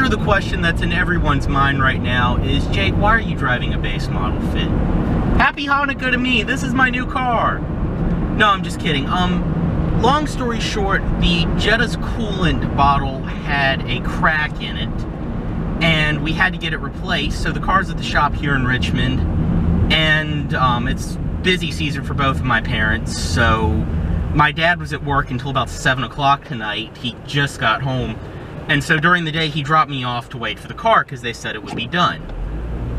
sure the question that's in everyone's mind right now is, Jake, why are you driving a base model Fit? Happy Hanukkah to me, this is my new car. No, I'm just kidding. Long story short, the Jetta's coolant bottle had a crack in it, and we had to get it replaced. So the car's at the shop here in Richmond, and it's busy season for both of my parents, so my dad was at work until about 7 o'clock tonight. He just got home, and so during the day he dropped me off to wait for the car because they said it would be done.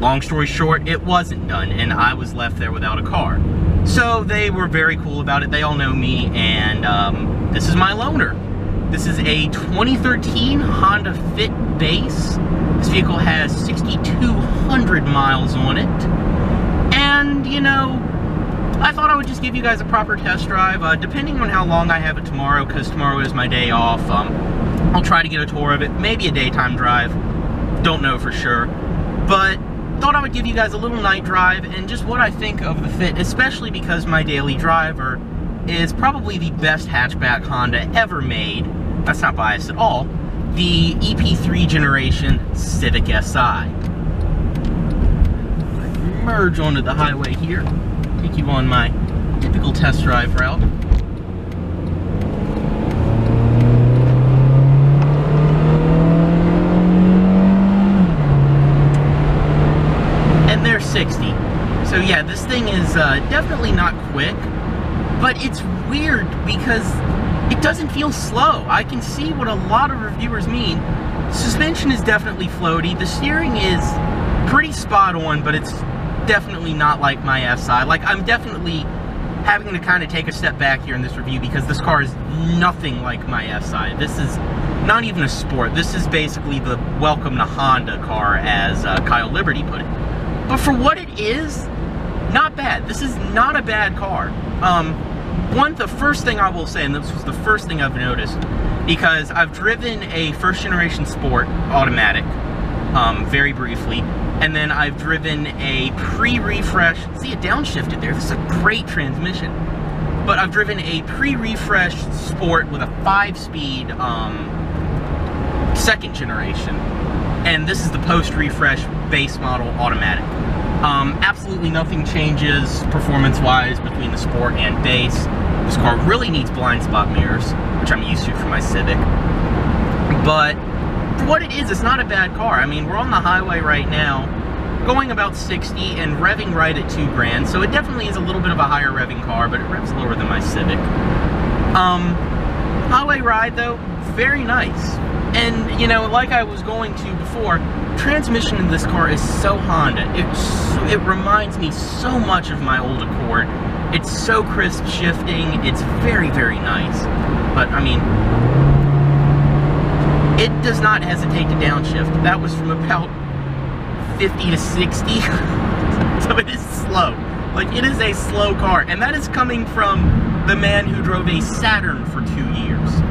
Long story short, it wasn't done, and I was left there without a car. So they were very cool about it. They all know me, and this is my loaner. This is a 2013 Honda Fit base. This vehicle has 6,200 miles on it. And, you know, I thought I would just give you guys a proper test drive. Depending on how long I have it tomorrow, because tomorrow is my day off, I'll try to get a tour of it. Maybe a daytime drive. Don't know for sure. But thought I would give you guys a little night drive and just what I think of the Fit, especially because my daily driver is probably the best hatchback Honda ever made. That's not biased at all. The EP3 generation Civic Si. Merge onto the highway here. Take you on my typical test drive route. And there's 60. So yeah, this thing is definitely not quick, but it's weird because it doesn't feel slow. I can see what a lot of reviewers mean. Suspension is definitely floaty. The steering is pretty spot on, but it's definitely not like my SI. Like, I'm definitely having to kind of take a step back here in this review because this car is nothing like my SI. This is not even a sport. This is basically the welcome to Honda car, as Kyle Liberty put it. But for what it is, not bad. This is not a bad car. The first thing I will say, and this was the first thing I've noticed, because I've driven a first generation Sport automatic very briefly, and then I've driven a pre-refresh, see it downshifted there, this is a great transmission, but I've driven a pre-refresh Sport with a 5-speed second generation, and this is the post-refresh base model automatic. Absolutely nothing changes performance-wise between the Sport and base. This car really needs blind spot mirrors, which I'm used to for my Civic. But for what it is, it's not a bad car. I mean, we're on the highway right now, going about 60 and revving right at 2 grand, so it definitely is a little bit of a higher revving car, but it revs lower than my Civic. Highway ride, though, very nice. And, you know, like I was going to before, transmission in this car is so Honda. It reminds me so much of my old Accord. It's so crisp shifting. It's very, very nice. But, I mean, it does not hesitate to downshift. That was from about 50 to 60. So it is slow. Like, it is a slow car. And that is coming from the man who drove a Saturn for 2 years.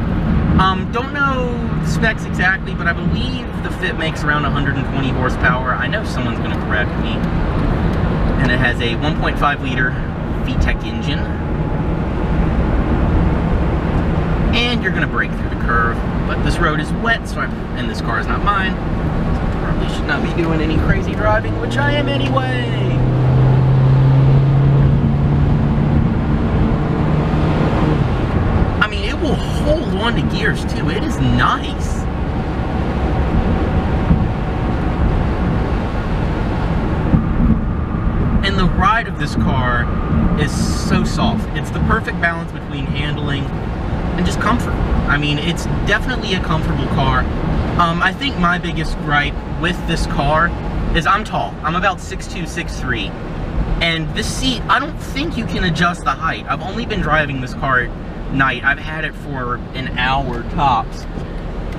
Don't know the specs exactly, but I believe the Fit makes around 120 horsepower. I know someone's going to correct me. And it has a 1.5 liter VTEC engine. And you're going to brake through the curve. But this road is wet, and this car is not mine. So I probably should not be doing any crazy driving, which I am anyway. Will hold on to gears too. It is nice. And the ride of this car is so soft. It's the perfect balance between handling and just comfort. I mean, it's definitely a comfortable car. I think my biggest gripe with this car is I'm tall. I'm about 6'2", 6'3", and this seat, I don't think you can adjust the height. I've only been driving this car at night. I've had it for an hour tops,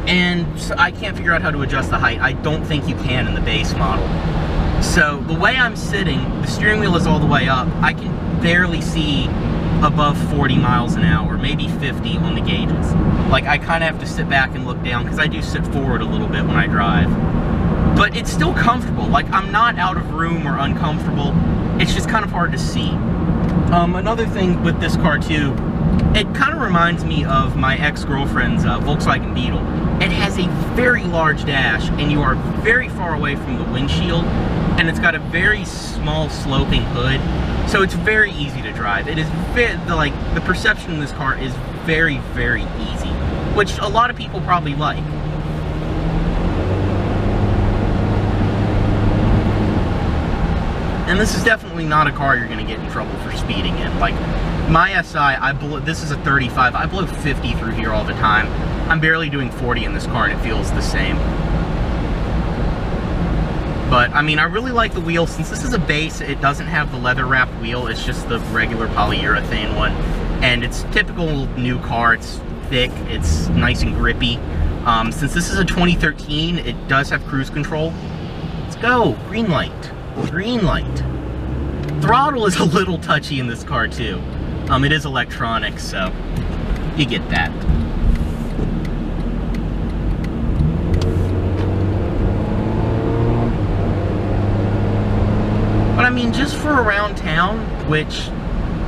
and I can't figure out how to adjust the height. I don't think you can in the base model. So the way I'm sitting, the steering wheel is all the way up. I can barely see above 40 miles an hour, maybe 50 on the gauges. Like, I kind of have to sit back and look down because I do sit forward a little bit when I drive. But it's still comfortable. Like, I'm not out of room or uncomfortable. It's just kind of hard to see. Another thing with this car too, it kind of reminds me of my ex-girlfriend's Volkswagen Beetle. It has a very large dash, and you are very far away from the windshield, and it's got a very small sloping hood, so it's very easy to drive. It is the perception in this car is very, very easy, which a lot of people probably like. And this is definitely not a car you're going to get in trouble for speeding in. Like, my SI, this is a 35, I blow 50 through here all the time. I'm barely doing 40 in this car, and it feels the same. But, I mean, I really like the wheel. Since this is a base, it doesn't have the leather-wrapped wheel. It's just the regular polyurethane one. And it's typical new car. It's thick. It's nice and grippy. Since this is a 2013, it does have cruise control. Let's go. Green light. Green light. Throttle is a little touchy in this car too. It is electronic, so you get that. But I mean, just for around town, which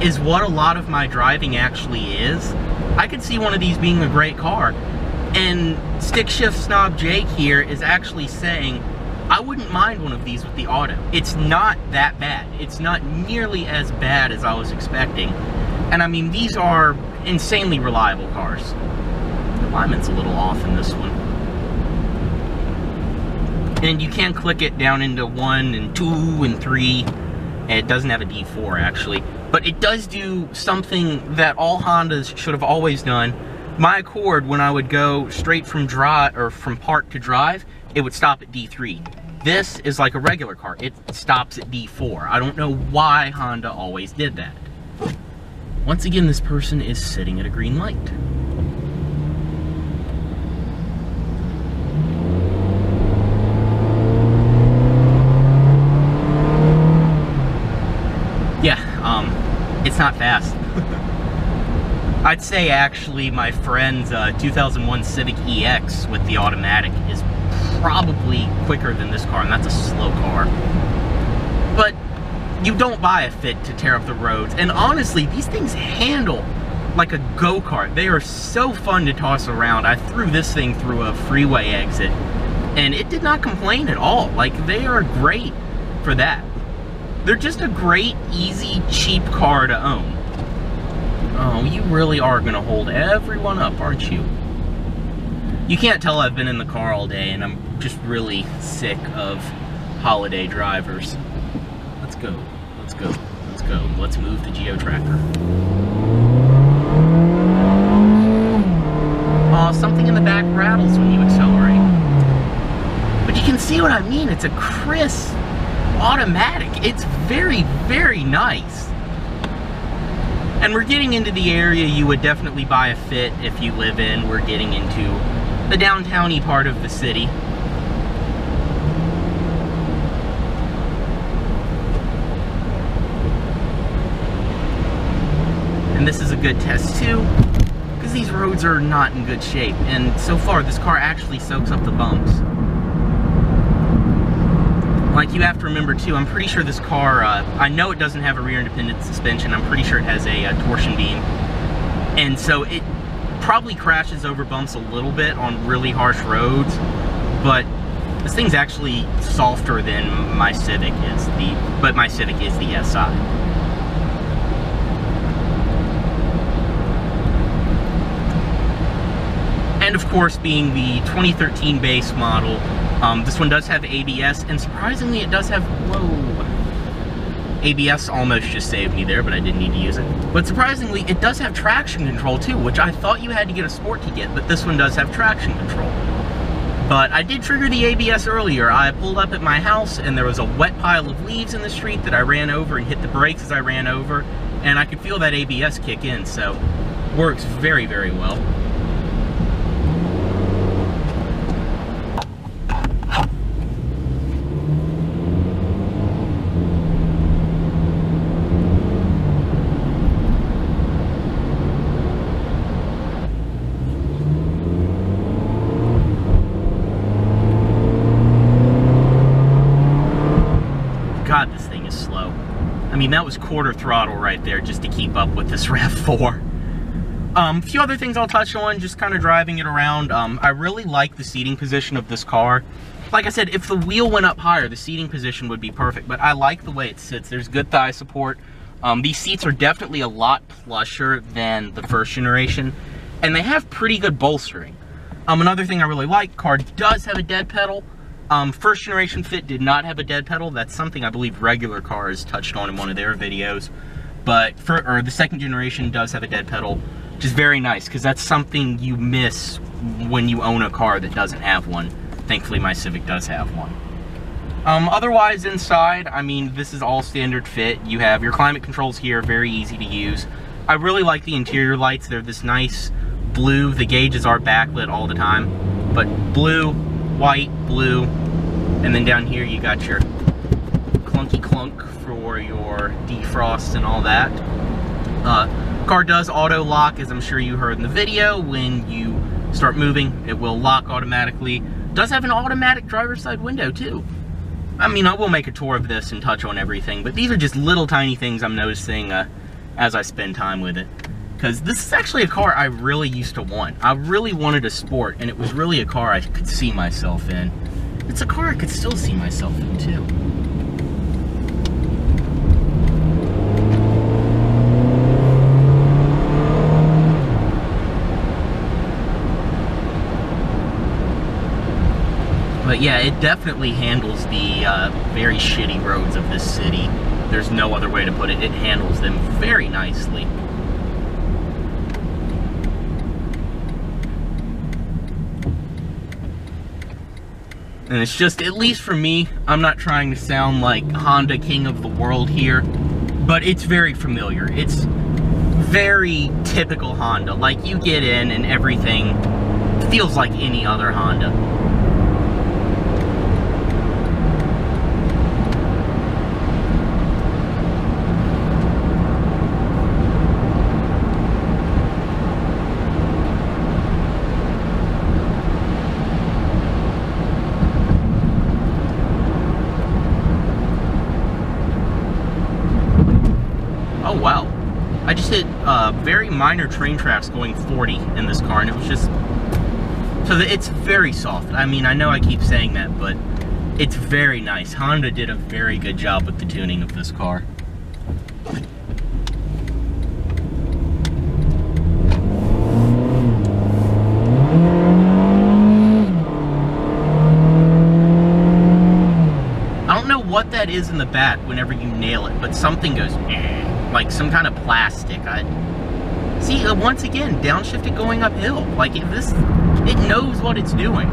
is what a lot of my driving actually is, I could see one of these being a great car. And Stick Shift Snob Jake here is actually saying, I wouldn't mind one of these with the auto. It's not that bad. It's not nearly as bad as I was expecting. And I mean, these are insanely reliable cars. The alignment's a little off in this one. And you can click it down into 1 and 2 and 3. And it doesn't have a D4 actually. But it does do something that all Hondas should have always done. My Accord, when I would go straight from park to drive, it would stop at D3. This is like a regular car. It stops at D4. I don't know why Honda always did that. Once again, this person is sitting at a green light. Yeah, it's not fast. I'd say actually my friend's 2001 Civic EX with the automatic is probably quicker than this car, and that's a slow car. But you don't buy a Fit to tear up the roads, and honestly, these things handle like a go-kart. They are so fun to toss around. I threw this thing through a freeway exit, and it did not complain at all. Like, they are great for that. They're just a great, easy, cheap car to own. Oh, you really are gonna hold everyone up, aren't you? You can't tell I've been in the car all day, and I'm just really sick of holiday drivers. Let's go, let's go, let's go. Let's move the geo-tracker. Oh, something in the back rattles when you accelerate. But you can see what I mean. It's a crisp automatic. It's very, very nice. And we're getting into the area you would definitely buy a Fit if you live in. We're getting into the downtown-y part of the city. And this is a good test too, because these roads are not in good shape. And so far, this car actually soaks up the bumps. Like, you have to remember too, I'm pretty sure this car, I know it doesn't have a rear independent suspension. I'm pretty sure it has a torsion beam. And so it probably crashes over bumps a little bit on really harsh roads, but this thing's actually softer than my Civic is. But my Civic is the SI. And of course, being the 2013 base model, this one does have ABS, and surprisingly it does have, whoa, ABS almost just saved me there, but I didn't need to use it. But surprisingly, it does have traction control too, which I thought you had to get a Sport to get, but this one does have traction control. But I did trigger the ABS earlier. I pulled up at my house, and there was a wet pile of leaves in the street that I ran over and hit the brakes as I ran over, and I could feel that ABS kick in, so works very, very well. God, this thing is slow. I mean, that was quarter throttle right there just to keep up with this RAV4. A few other things I'll touch on, just kind of driving it around. I really like the seating position of this car. Like I said, if the wheel went up higher, the seating position would be perfect, but I like the way it sits. There's good thigh support. These seats are definitely a lot plusher than the first generation, and they have pretty good bolstering. Another thing I really like, car does have a dead pedal. First generation Fit did not have a dead pedal. That's something I believe Regular Cars touched on in one of their videos. But the second generation does have a dead pedal, which is very nice, because that's something you miss when you own a car that doesn't have one. Thankfully, my Civic does have one. Otherwise, inside, I mean, this is all standard fit. You have your climate controls here, very easy to use. I really like the interior lights. They're this nice blue. The gauges are backlit all the time, but blue, white, blue, and then down here you got your clunky clunk for your defrost and all that. Car does auto lock, as I'm sure you heard in the video. When you start moving, it will lock automatically. Does have an automatic driver's side window too. I mean, I will make a tour of this and touch on everything, but these are just little tiny things I'm noticing as I spend time with it. Because this is actually a car I really used to want. I really wanted a Sport, and it was really a car I could see myself in. It's a car I could still see myself in too. But yeah, it definitely handles the very shitty roads of this city. There's no other way to put it. It handles them very nicely. And it's just, at least for me, I'm not trying to sound like Honda king of the world here, but it's very familiar. It's very typical Honda. Like, you get in and everything feels like any other Honda. Oh wow, I just hit very minor train tracks going 40 in this car, and it was just, so it's very soft. I mean, I know I keep saying that, but it's very nice. Honda did a very good job with the tuning of this car. I don't know what that is in the back whenever you nail it, but something goes like some kind of plastic. See, once again, downshifted going uphill. Like, it knows what it's doing.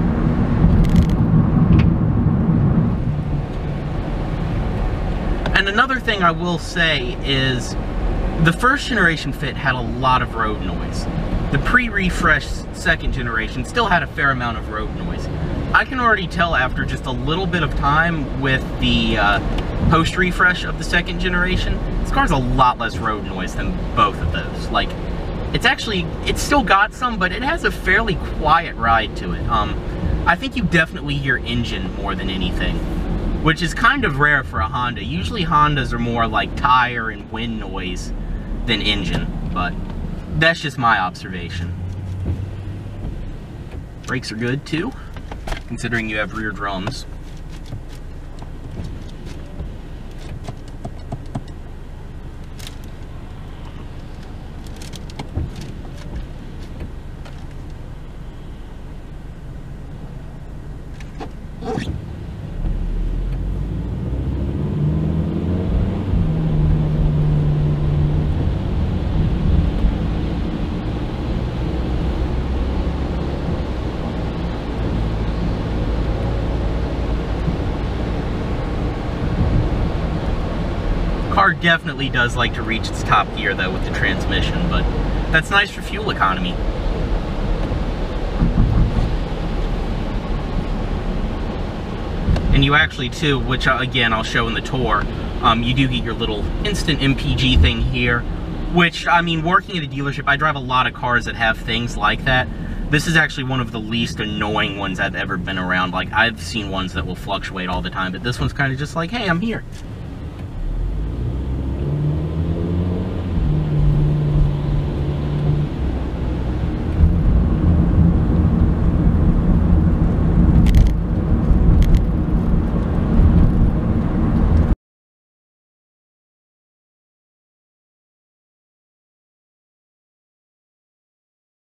And another thing I will say is, the first generation Fit had a lot of road noise. The pre-refresh second generation still had a fair amount of road noise. I can already tell after just a little bit of time with the post-refresh of the second generation, this car's a lot less road noise than both of those. Like, it's still got some, but it has a fairly quiet ride to it. I think you definitely hear engine more than anything, which is kind of rare for a Honda. Usually Hondas are more like tire and wind noise than engine, but that's just my observation. Brakes are good too, considering you have rear drums. Car definitely does like to reach its top gear though with the transmission, but that's nice for fuel economy. And you actually too, which again I'll show in the tour, you do get your little instant MPG thing here, which, I mean, working at a dealership, I drive a lot of cars that have things like that. This is actually one of the least annoying ones I've ever been around. Like, I've seen ones that will fluctuate all the time, but this one's kind of just like, hey, I'm here.